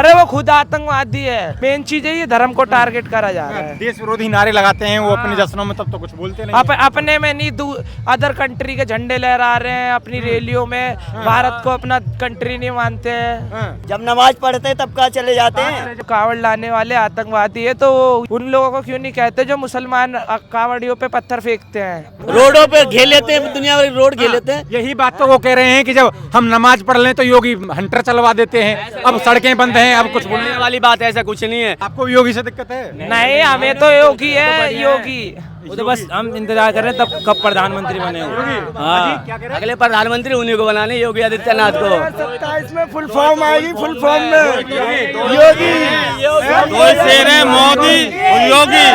अरे वो खुद आतंकवादी है। मेन चीज है ये धर्म को टारगेट करा जा रहा है। देश विरोधी नारे लगाते हैं वो अपने जश्नों में, तब तो कुछ बोलते नहीं। अपने में नहीं, अदर कंट्री के झंडे लहरा रहे हैं अपनी रैलियों में। भारत को अपना कंट्री नहीं मानते हैं। जब नमाज पढ़ते हैं तब कहाँ चले जाते हैं। कावड़ लाने वाले आतंकवादी है, तो उन लोगों को क्यों नहीं कहते जो मुसलमान कावड़ियों पे पत्थर फेंकते हैं, रोडों पे घेर लेते हैं, दुनिया भर रोड घेर लेते हैं। यही बात तो वो कह रहे हैं कि जब हम नमाज पढ़ लें तो योगी हंटर चलवा देते हैं, अब सड़कें बंद हैं, अब कुछ बोलने वाली बात ऐसा कुछ नहीं है। आपको भी योगी से दिक्कत है? नहीं, हमें तो योगी है, योगी। वो तो बस हम इंतजार कर रहे हैं तब कब प्रधानमंत्री बने। हाँ, अगले प्रधानमंत्री उन्हीं को बनाने, योगी आदित्यनाथ को। 27 में फुल फॉर्म आएगी, फुल फॉर्म में योगी। शेर है मोदी, योगी।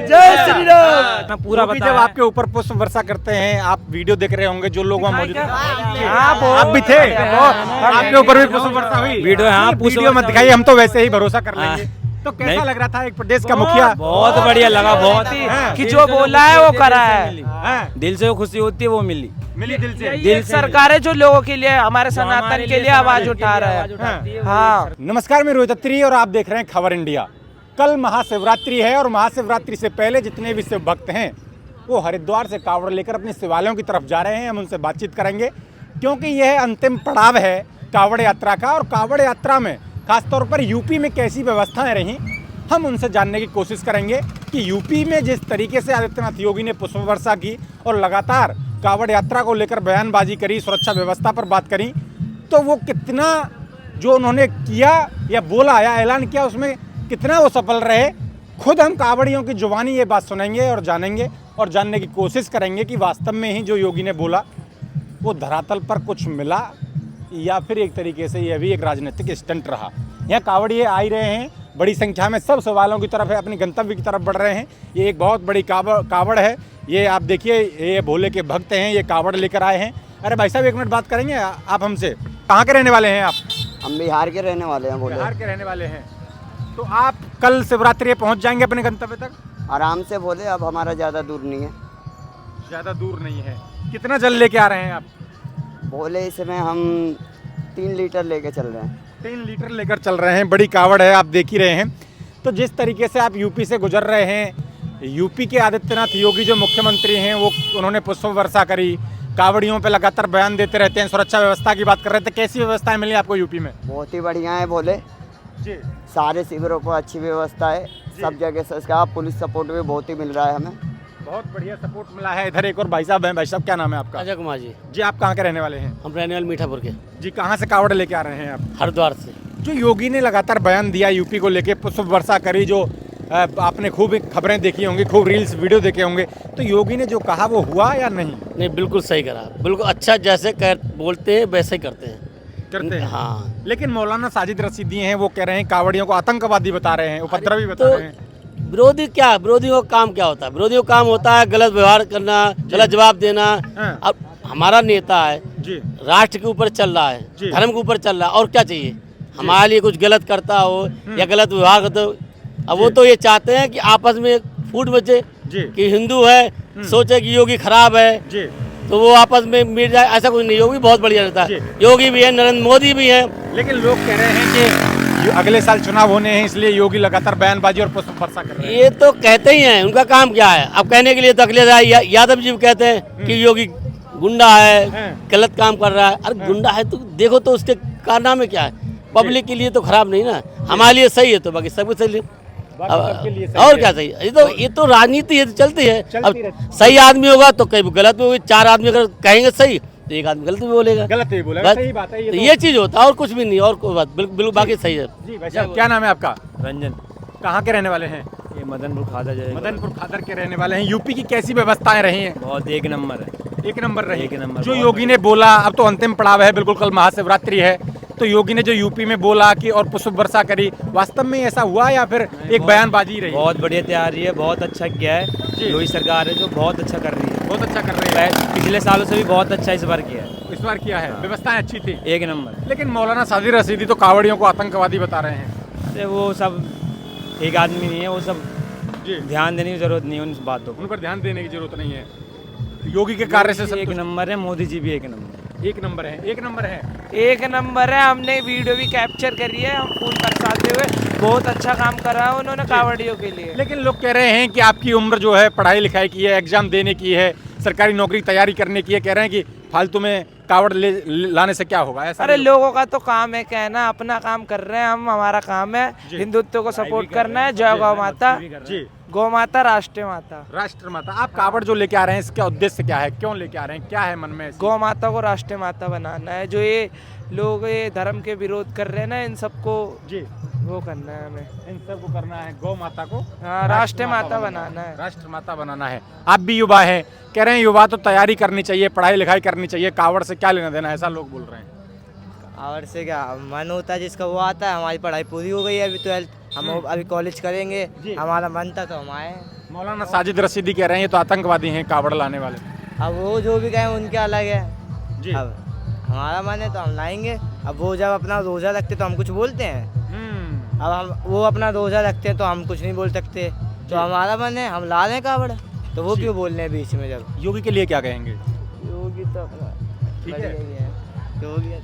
जय श्री राम। पूरा योगी जब आपके ऊपर पुष्प वर्षा करते हैं, आप वीडियो देख रहे होंगे, जो लोग वहाँ मौजूद आप भी थे, आपके ऊपर भी पुष्प वर्षा हुई। वीडियो मत दिखाइए, हम तो वैसे ही भरोसा कर लेंगे। तो कैसा लग रहा था एक प्रदेश का मुखिया? बहुत बढ़िया लगा, बहुत ही कि जो बोला है वो करा है। दिल से खुशी होती है, वो मिली दिल से। दिल सरकार है जो लोगों के लिए, हमारे सनातन के लिए आवाज उठा रहा है। हाँ, नमस्कार, मैं रोहित अत्री और आप देख रहे हैं खबर इंडिया। कल महाशिवरात्रि है और महाशिवरात्रि से पहले जितने भी शिव भक्त हैं वो हरिद्वार से कावड़ लेकर अपने शिवालयों की तरफ जा रहे हैं। हम उनसे बातचीत करेंगे क्योंकि यह अंतिम पड़ाव है कावड़ यात्रा का, और कावड़ यात्रा में खासतौर पर यूपी में कैसी व्यवस्थाएं रहीं, हम उनसे जानने की कोशिश करेंगे कि यूपी में जिस तरीके से आदित्यनाथ योगी ने पुष्प वर्षा की और लगातार कावड़ यात्रा को लेकर बयानबाजी करी, सुरक्षा व्यवस्था पर बात करी, तो वो कितना जो उन्होंने किया या बोला या ऐलान किया उसमें कितना वो सफल रहे। खुद हम कावड़ियों की जुबानी ये बात सुनेंगे और जानेंगे और जानने की कोशिश करेंगे कि वास्तव में ही जो योगी ने बोला वो धरातल पर कुछ मिला या फिर एक तरीके से यह भी एक राजनीतिक स्टंट रहा। यहाँ कावड़िए आ ही रहे हैं बड़ी संख्या में, सब सवालों की तरफ है, अपने गंतव्य की तरफ बढ़ रहे हैं। ये एक बहुत बड़ी कावड़ है, ये आप देखिए, ये भोले के भक्त हैं, ये कावड़ लेकर आए हैं। अरे भाई साहब, एक मिनट बात करेंगे आप हमसे? कहाँ के रहने वाले हैं आप? हम बिहार के रहने वाले हैं। बोले बिहार के रहने वाले हैं, तो आप कल शिवरात्रि पहुँच जाएंगे अपने गंतव्य तक? आराम से बोले, अब हमारा ज़्यादा दूर नहीं है। ज़्यादा दूर नहीं है। कितना जल लेके आ रहे हैं आप? बोले इसमें हम 3 लीटर लेके चल रहे हैं। 3 लीटर लेकर चल रहे हैं, बड़ी कावड़ है, आप देख ही रहे हैं। तो जिस तरीके से आप यूपी से गुजर रहे हैं, यूपी के आदित्यनाथ योगी जो मुख्यमंत्री हैं वो उन्होंने पुष्प वर्षा करी, कावड़ियों पे लगातार बयान देते रहते हैं, सुरक्षा व्यवस्था की बात कर रहे थे। कैसी व्यवस्थाएं मिली आपको यूपी में? बहुत ही बढ़िया है बोले जी। सारे शिविरों पर अच्छी व्यवस्था है, सब जगह से इसका पुलिस सपोर्ट भी बहुत ही मिल रहा है हमें। बहुत बढ़िया सपोर्ट मिला है। इधर एक और भाई साहब हैं। भाई साहब, क्या नाम है आपका? अजय कुमार जी। जी, आप कहाँ के रहने वाले हैं? हम रहने वाले मीठापुर के। जी, कहाँ से कावड़ लेके आ रहे हैं आप? हरिद्वार से। जो योगी ने लगातार बयान दिया यूपी को लेके, पुष्प वर्षा करी, जो आपने खूब खबरें देखी होंगी, खूब रील्स वीडियो देखे होंगे, तो योगी ने जो कहा वो हुआ या नहीं? नहीं, बिल्कुल सही करा, बिल्कुल अच्छा, जैसे बोलते हैं वैसे ही करते हैं। हाँ, लेकिन मौलाना साजिद रशीदी हैं, वो कह रहे हैं कावड़ियों को आतंकवादी बता रहे हैं, उपद्रवी बता रहे हैं। विरोधी क्या, विरोधियों का काम क्या होता है? विरोधियों का काम होता है गलत व्यवहार करना, गलत जवाब देना। अब हमारा नेता है जी, राष्ट्र के ऊपर चल रहा है, धर्म के ऊपर चल रहा है, और क्या चाहिए हमारे लिए? कुछ गलत करता हो या गलत व्यवहार करता हो, अब वो तो ये चाहते हैं कि आपस में फूट बचे कि हिंदू है सोचे कि योगी खराब है जी, तो वो आपस में मिट जाए, ऐसा कुछ नहीं। योगी बहुत बढ़िया रहता है, योगी भी है, नरेंद्र मोदी भी है। लेकिन लोग कह रहे हैं कि अगले साल चुनाव होने हैं, इसलिए योगी लगातार बयानबाजी और पुष्प वर्षा कर रहे हैं। ये तो कहते ही हैं, उनका काम क्या है? अब कहने के लिए तो अगले यादव जी कहते हैं कि योगी गुंडा है, गलत काम कर रहा है। अरे गुंडा है तो देखो तो उसके कारनामे क्या है? पब्लिक के लिए तो खराब नहीं ना, हमारे लिए सही है, तो बाकी सबके सही। और क्या सही? ये तो राजनीति है, चलती है। अब सही आदमी होगा तो कहीं गलत भी होगी। 4 आदमी अगर कहेंगे सही तो एक आदमी गलत भी बोलेगा। सही बात है। तो ये चीज होता है और कुछ भी नहीं, और कोई बात बिल्कुल बाकी सही है। जी भाई साहब, क्या नाम है आपका? रंजन। कहाँ के रहने वाले हैं? ये मदनपुर खादर जाएगा। मदनपुर खादर के रहने वाले हैं। यूपी की कैसी व्यवस्थाएं रही हैं? बहुत एक नंबर है। एक नंबर रही। एक नंबर। जो योगी ने बोला, अब तो अंतिम पड़ाव है, बिल्कुल कल महाशिवरात्रि है, तो योगी ने जो यूपी में बोला कि और पुष्प वर्षा करी, वास्तव में ऐसा हुआ या फिर एक बयानबाजी रही? बहुत बढ़िया तैयारी है, बहुत अच्छा किया है योगी सरकार है, जो बहुत अच्छा कर रही है। बहुत अच्छा कर रही है। पिछले सालों से भी बहुत अच्छा इस बार किया है। इस बार किया है, व्यवस्थाएं अच्छी थी, एक नंबर। लेकिन मौलाना साजिद रशीदी तो कावड़ियों को आतंकवादी बता रहे हैं। अरे वो सब एक आदमी नहीं है, वो सब ध्यान देने की जरूरत नहीं है उन बातों उन पर ध्यान देने की जरूरत नहीं है। योगी के कार्य से एक नंबर है, मोदी जी भी एक नंबर। एक नंबर है, एक नंबर है। एक नंबर है। हमने वीडियो भी कैप्चर करी है, हम फूल बरसाते हुए। बहुत अच्छा काम करा है उन्होंने कावड़ियों के लिए। लेकिन लोग कह रहे हैं कि आपकी उम्र जो है पढ़ाई लिखाई की है, एग्जाम देने की है, सरकारी नौकरी तैयारी करने की है, कह रहे हैं कि फालतू में कावड़ लाने से क्या होगा, ऐसा अरे नहीं लोगों का तो काम है कहना, अपना काम कर रहे हैं हम, हमारा काम है हिंदुत्व को सपोर्ट करना है। जय गौ माता, जी, गौ माता राष्ट्रीय माता। राष्ट्र माता। आप कावड़ जो लेके आ रहे हैं, इसका उद्देश्य क्या है, क्यों लेके आ रहे हैं, क्या है मन में? गौ माता को राष्ट्रीय माता बनाना है। जो ये लोग ये धर्म के विरोध कर रहे हैं ना, इन सबको जी, वो करना है हमें। इन सबको करना है, गौ माता को हाँ, राष्ट्रीय माता बनाना है। राष्ट्र माता बनाना है। आप भी युवा हैं, कह रहे हैं युवा तो तैयारी करनी चाहिए, पढ़ाई लिखाई करनी चाहिए, कावड़ से क्या लेना देना, ऐसा लोग बोल रहे हैं। और से क्या मन होता है जिसका वो आता है। हमारी पढ़ाई पूरी हो गई है, अभी 12th हम अभी कॉलेज करेंगे। हमारा मन था तो हम आए। मौलाना साजिद रशीदी कह रहे हैं ये तो आतंकवादी हैं कावड़ लाने वाले। अब वो जो भी कहें उनके अलग है। जी। अब हमारा मन है तो हम लाएंगे। अब वो जब अपना रोज़ा रखते तो हम कुछ बोलते हैं। अब हम वो अपना रोज़ा रखते हैं तो हम कुछ नहीं बोल सकते। तो हमारा मन है, हम ला लें कावड़, तो वो क्यों बोल रहे हैं बीच में। जब योगी के लिए क्या कहेंगे? योगी तो अपना ठीक है। बढ़िया ही है।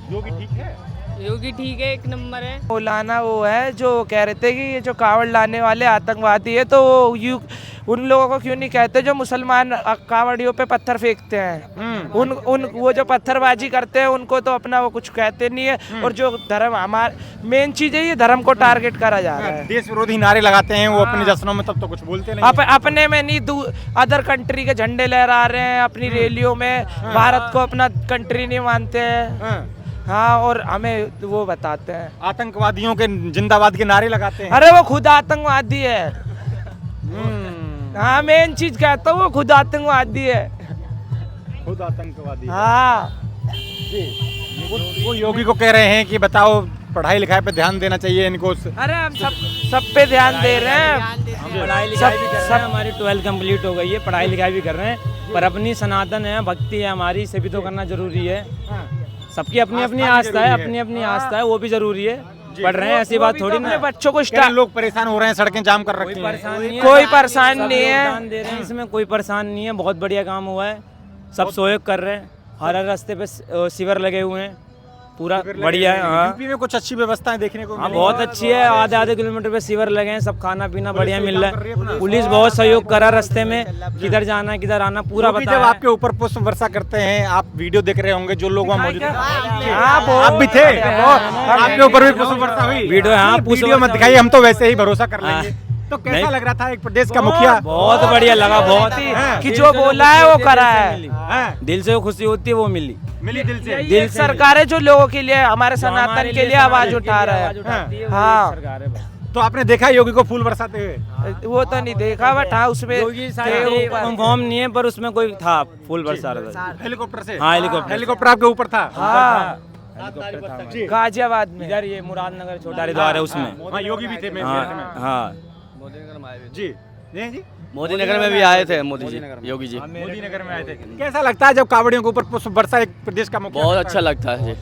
योगी ठीक है, योगी ठीक है, एक नंबर है। मौलाना वो है जो कह रहे थे कि ये जो कावड़ लाने वाले आतंकवादी है, तो वो उन लोगों को क्यों नहीं कहते जो मुसलमान कावड़ियों पे पत्थर फेंकते हैं। उन वो जो पत्थरबाजी करते हैं उनको तो अपना वो कुछ कहते नहीं है। और जो धर्म, हमारा मेन चीज है, ये धर्म को टारगेट करा जा रहा है। देश विरोधी नारे लगाते हैं वो अपने जश्नों में, तब तो कुछ बोलते नहीं। अपने में नहीं, अदर कंट्री के झंडे लहरा रहे हैं अपनी रैलियों में। भारत को अपना कंट्री नहीं मानते हैं। हाँ, और हमें वो बताते हैं, आतंकवादियों के जिंदाबाद के नारे लगाते हैं। अरे वो खुद आतंकवादी है। हाँ, मेन चीज कहता हूँ, वो खुद आतंकवादी है। खुद आतंकवादी। हाँ, वो योगी को कह रहे हैं कि बताओ पढ़ाई लिखाई पे ध्यान देना चाहिए इनको। अरे हम सब पे ध्यान दे रहे हैं। हम पढ़ाई लिखाई भी कर रहे हैं, हमारी 12th कंप्लीट हो गई है, पढ़ाई लिखाई भी कर रहे हैं, पर अपनी सनातन है, भक्ति है हमारी, से भी तो करना जरूरी है। सबकी अपनी अपनी आस्था है, अपनी अपनी आस्था है, वो भी जरूरी है। पढ़ रहे हैं, ऐसी बात थोड़ी ना। बच्चों को लोग परेशान हो रहे हैं, सड़कें जाम कर रखी हैं। कोई परेशान नहीं है, योगदान दे रहे हैं इसमें, कोई परेशान नहीं है। बहुत बढ़िया काम हुआ है, सब सहयोग कर रहे हैं। हर रास्ते पे शिविर लगे हुए हैं, पूरा बढ़िया है। हाँ, यूपी में कुछ अच्छी व्यवस्थाएं देखने को हाँ मिली। बहुत अच्छी है। आधे आधे किलोमीटर पे शिविर लगे हैं, सब खाना पीना बढ़िया मिल रहा है। पुलिस बहुत सहयोग करा रास्ते में, किधर जाना है किधर आना पूरा योगी बता। जब आपके ऊपर पुष्प वर्षा करते हैं, आप वीडियो देख रहे होंगे, जो लोग वहाँ मौजूद हैं। हाँ, आप भी थे, आपके ऊपर भी पुष्प वर्षा हुई। वीडियो, हाँ, पुष्प वीडियो मत वर्षा दिखाइए, हम तो वैसे ही भरोसा कर हाँ। लेंगे। तो कैसा लग रहा था एक प्रदेश का मुखिया? बहुत बढ़िया लगा, बहुत कि जो बोला है वो करा है। हाँ, दिल से वो खुशी होती है, वो मिली। मिली दिल से। ये सरकार है जो लोगों के लिए, हमारे सनातन के लिए आवाज उठा रहा है। हाँ, तो आपने देखा योगी को फूल बरसाते हुए? वो तो नहीं देखा, बट हाँ उसमें कंफर्म नहीं है, पर उसमें कोई था फूल बरसा रहा था। हेलीकॉप्टर से? हाँ, हेलीकॉप्टर। हेलीकॉप्टर आपके ऊपर था? हाँ, हेलीकॉप्टर था। गाजियाबाद में। इधर ये मुरादनगर छोटा हरिद्वार है उसमें। हाँ, योगी भी थे मेरे हाँ हाँ, जी। जी, मोदी नगर में भी आए थे मोदी जी, योगी जी। मोदी नगर में आए थे। कैसा लगता है जब कावड़ियों के ऊपर पुष्प बरसा एक प्रदेश का मुखिया? बहुत अच्छा लगता है जी,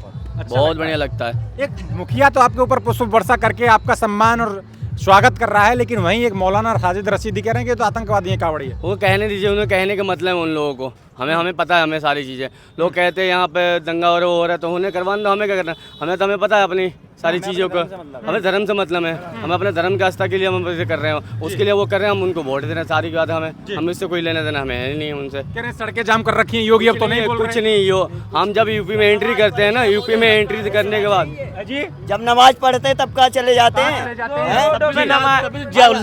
बहुत बढ़िया लगता है। एक मुखिया तो आपके ऊपर पुष्प वर्षा करके आपका सम्मान और स्वागत कर रहा है, लेकिन वहीं एक मौलाना साजिद रशीदी कह रहे हैं कि तो आतंकवादी है कावड़ी है। वो कहने दीजिए, उन्हें कहने का मतलब है उन लोगों को। हमें पता है, हमें सारी चीज़ें। लोग कहते हैं यहाँ पे दंगा हो रहा है, तो उन्हें करवाने दो, हमें क्या करना है। हमें पता है अपनी सारी चीज़ों का, हमें धर्म से मतलब है। हम अपने धर्म की आस्था के लिए हम इसे कर रहे हैं, उसके लिए वो कर रहे हैं, हम उनको वोट दे रहे हैं। सारी बात है, हम इससे कोई लेना देना हमें नहीं है उनसे। कह रहे हैं सड़कें जाम कर रखी हैं योगी, अब तो नहीं बोल कुछ नहीं। यो हम जब यूपी में एंट्री करते हैं ना, यूपी में एंट्री करने के बाद जी, जब नमाज पढ़ते हैं तब कहाँ चले जाते हैं?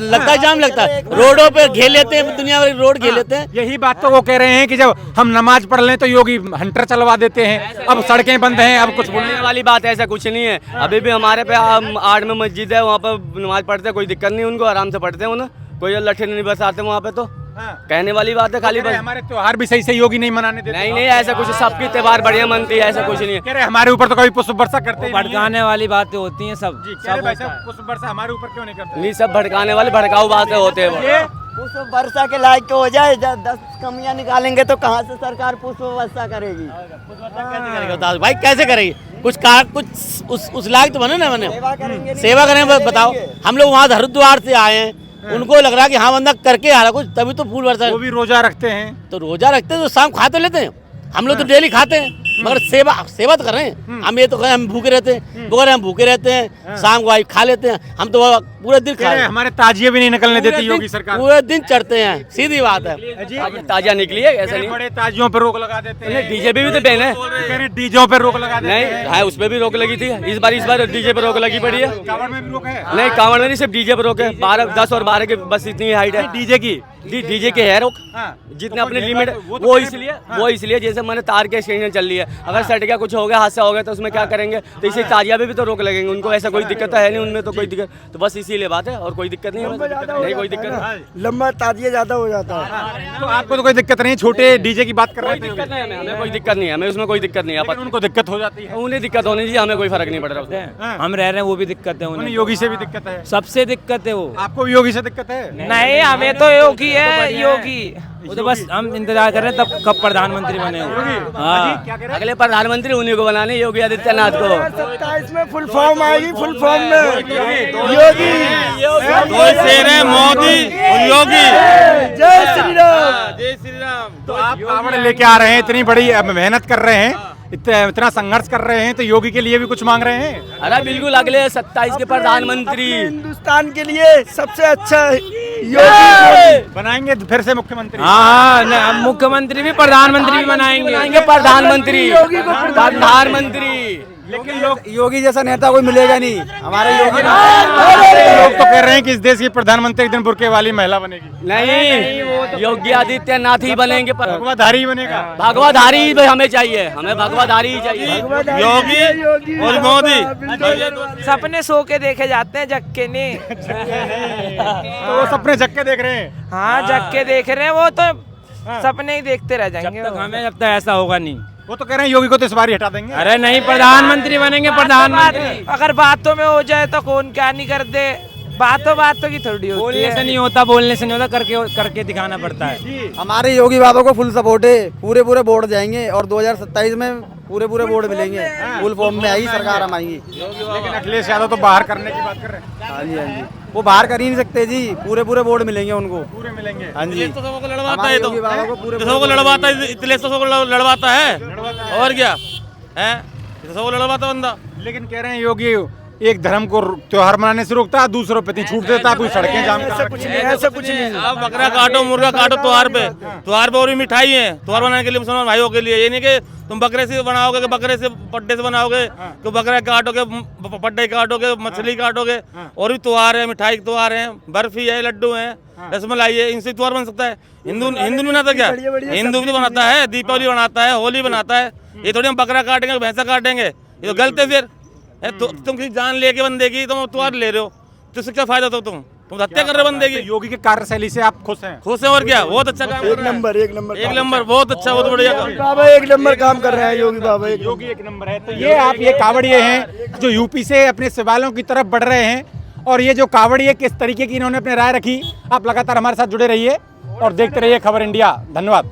लगता है जाम लगता है, रोडों पे घेर लेते हैं, दुनिया भर रोड घेर लेते हैं। यही बात तो वो कह रहे हैं कि जब हम नमाज पढ़ लें तो योगी हंटर चलवा देते हैं, अब सड़कें बंद हैं, अब कुछ बोलने वाली बात ऐसा कुछ नहीं है। अभी भी हमारे पे 8 में मस्जिद है, वहाँ पर नमाज पढ़ते हैं, कोई दिक्कत नहीं उनको, आराम से पढ़ते हैं उन्हें, कोई लठे नहीं बरसाते वहाँ पे। तो कहने वाली बात है खाली, बस हमारे त्योहार भी सही से योगी नहीं मनाने देते। नहीं ऐसा कुछ, सबकी त्योहार बढ़िया मनती है, ऐसा कुछ नहीं है। कह रहे हमारे ऊपर तो कभी पुष्प वर्षा करते ही नहीं है। भड़काने वाली बातें होती हैं सब। पुष्प वर्षा हमारे ऊपर क्यों नहीं करते? नहीं, सब भड़काने वाले भड़काऊ बातें होते हैं। पुष्प वर्षा के लायक तो हो जाए, जब 10 कमियां निकालेंगे तो कहाँ से सरकार पुष्प वर्षा करेगी? भाई कैसे करेगी? कुछ उस लायक तो बने ना, बने सेवा करें, बताओ। हम लोग वहाँ हरिद्वार से आए हैं, उनको लग रहा है कि हाँ बंदा करके आ रहा कुछ, तभी तो फूल वर्षा। वो भी रोजा रखते हैं, तो रोजा रखते हैं तो शाम खा तो लेते हैं, हम लोग तो डेली खाते हैं। मगर सेवा सेवा तो कर रहे हैं। हम ये तो कहें हम भूखे रहते हैं, वो कह रहे हैं हम भूखे रहते हैं, शाम को आई खा लेते हैं, हम तो पूरे दिन खा रहे हैं, हमारे ताजिए भी नहीं निकलने देती योगी सरकार। पूरे दिन चढ़ते हैं, सीधी बात है। ताजा निकली है ऐसा नहीं, बड़े ताजियों पर रोक लगा देते हैं। डीजे पे भी तो बैन है, कह रहे डीजे पर रोक लगा देते हैं। नहीं है उस पर भी रोक लगी थी, इस बार डीजे पर रोक लगी पड़ी है। कांवड़ में भी रोक है? नहीं कांवड़ में नहीं, सिर्फ डीजे पर रोक है। 12, 10 और 12 के बस इतनी हाइट है डीजे की। डीजे के है रोक, जितने अपने लिमिट वो इसलिए जैसे मैंने तार के एक्सटेंशन चल रही है, अगर सट गया कुछ हो गया हादसा हो गया तो उसमें क्या करेंगे, तो इसे ताजिया पे भी तो रोक लगेंगे उनको, ऐसा कोई दिक्कत है नहीं उनमें, तो कोई दिक्कत तो बस इसीलिए बात है और कोई दिक्कत नहीं है, नहीं कोई दिक्कत नहीं। लंबा ताजिया ज्यादा हो जाता है। तो आपको तो कोई दिक्कत नहीं, छोटे डीजे की बात कर रहे कोई थे। दिक्कत नहीं है हमें, कोई दिक्कत नहीं है हमें, उसमें कोई दिक्कत नहीं है। लेकिन उनको दिक्कत हो जाती है। उन्हें दिक्कत होनी चाहिए, हमें कोई फर्क नहीं पड़ रहा उससे। हम रह रहे हैं वो भी दिक्कत है उन्हें उन्हें, योगी से भी दिक्कत है। सबसे दिक्कत है वो। आपको भी योगी से दिक्कत है? नहीं, हमें तो योगी है, योगी। वो तो बस हम इंतजार कर रहे हैं तब कब प्रधानमंत्री बने वो। हाँ अगले प्रधानमंत्री उन्हीं को बनाने, योगी आदित्यनाथ को। 27 में फुल फॉर्म आएगी, फुल फॉर्म में योगी। दो शेर हैं, मोदी और योगी। जय श्री राम। जय श्री राम। तो आप कावड़ लेके आ रहे हैं, इतनी बड़ी मेहनत कर रहे हैं, इतना संघर्ष कर रहे हैं, तो योगी के लिए भी कुछ मांग रहे हैं? अरे बिल्कुल अगले 27 के प्रधानमंत्री हिंदुस्तान के लिए सबसे अच्छा योगी बनाएंगे फिर से मुख्यमंत्री। हाँ, मुख्यमंत्री भी प्रधानमंत्री भी बनाएंगे। प्रधानमंत्री प्रधानमंत्री। लेकिन योगी जैसा नेता कोई मिलेगा नहीं, हमारे योगी लोग तो कह रहे हैं कि इस देश की प्रधानमंत्री एक दिन बुर्के वाली महिला बनेगी। नहीं, योगी आदित्यनाथ ही बनेंगे, भगवाधारी बनेगा। भगवाधारी ही हमें चाहिए, हमें भगवाधारी ही चाहिए। योगी और मोदी सपने सो के देखे जाते हैं, जग के नहीं। तो वो सपने झक्के देख रहे हैं। हाँ, जग के देख रहे हैं, वो तो सपने ही देखते रह जाएंगे। जब तक ऐसा होगा नहीं। वो तो कह रहे हैं योगी को तो इस बार ही हटा देंगे। अरे नहीं, प्रधानमंत्री बनेंगे प्रधानमंत्री। अगर बातों में हो जाए तो कौन क्या नहीं कर दे, बातों की थोड़ी होती बोलने से है। नहीं होता, बोलने से नहीं होता, करके दिखाना पड़ता है। हमारे योगी बाबा को फुल सपोर्ट है, पूरे वोट जाएंगे और 2027 में पूरे वोट मिलेंगे, फुल फॉर्म में आएगी सरकार हमारी। लेकिन अखिलेश यादव तो बाहर करने की बात कर रहे हैं। हाँ जी, हाँ जी, वो बाहर कर ही नहीं सकते जी, पूरे वोट मिलेंगे उनको, पूरे मिलेंगे। हाँ जी। तो सबको लड़वाता हमारे है, योगी बाबा को पूरे सबको लड़वाता है, इतने सबको लड़वाता है और क्या है, सबको लड़वाता बंदा। लेकिन कह रहे हैं योगी एक धर्म को त्योहार मनाने से रोकता है, दूसरों पे इतनी छूट देता है, कोई सड़कें जाम कर रखी हैं। ऐसा कुछ नहीं। आप बकरा काटो, मुर्गा काटो त्योहार पे और भी मिठाई है त्योहार बनाने के लिए मुसलमान भाइयों के लिए। ये नहीं कि तुम बकरे से बनाओगे कि बकरे से पट्टे से बनाओगे कि बकरा काटोगे, पट्टे काटोगे, मछली काटोगे। और भी त्योहार है, मिठाई के त्योहार है, बर्फी है, लड्डू है, रसमलाई है, इनसे त्योहार बन सकता है। हिंदू बनाता क्या? हिंदू भी तो बनाता है, दीपावली बनाता है, होली बनाता है। ये थोड़ी हम बकरा काटेंगे, भैंसा काटेंगे, ये तो गलत है। फिर तुम किसी जान लेके बंदे की तुम त्योहार ले रहे हो, तो इससे क्या फायदा? तुम हत्या कर रहे हो बंदे की। योगी के कार्यशैली से आप खुश हैं? खुश है और क्या, बहुत अच्छा काम कर रहा है। एक नंबर बहुत अच्छा, बहुत बढ़िया काम। बाबा एक नंबर काम कर रहे हैं योगी बाबा, योगी एक नंबर है। तो ये आप ये कावड़िए हैं जो यूपी से अपने शिवालयों की तरफ बढ़ रहे हैं, और ये जो कावड़िए किस तरीके की इन्होंने अपनी राय रखी, आप लगातार हमारे साथ जुड़े रहिए और देखते रहिए खबर इंडिया। धन्यवाद।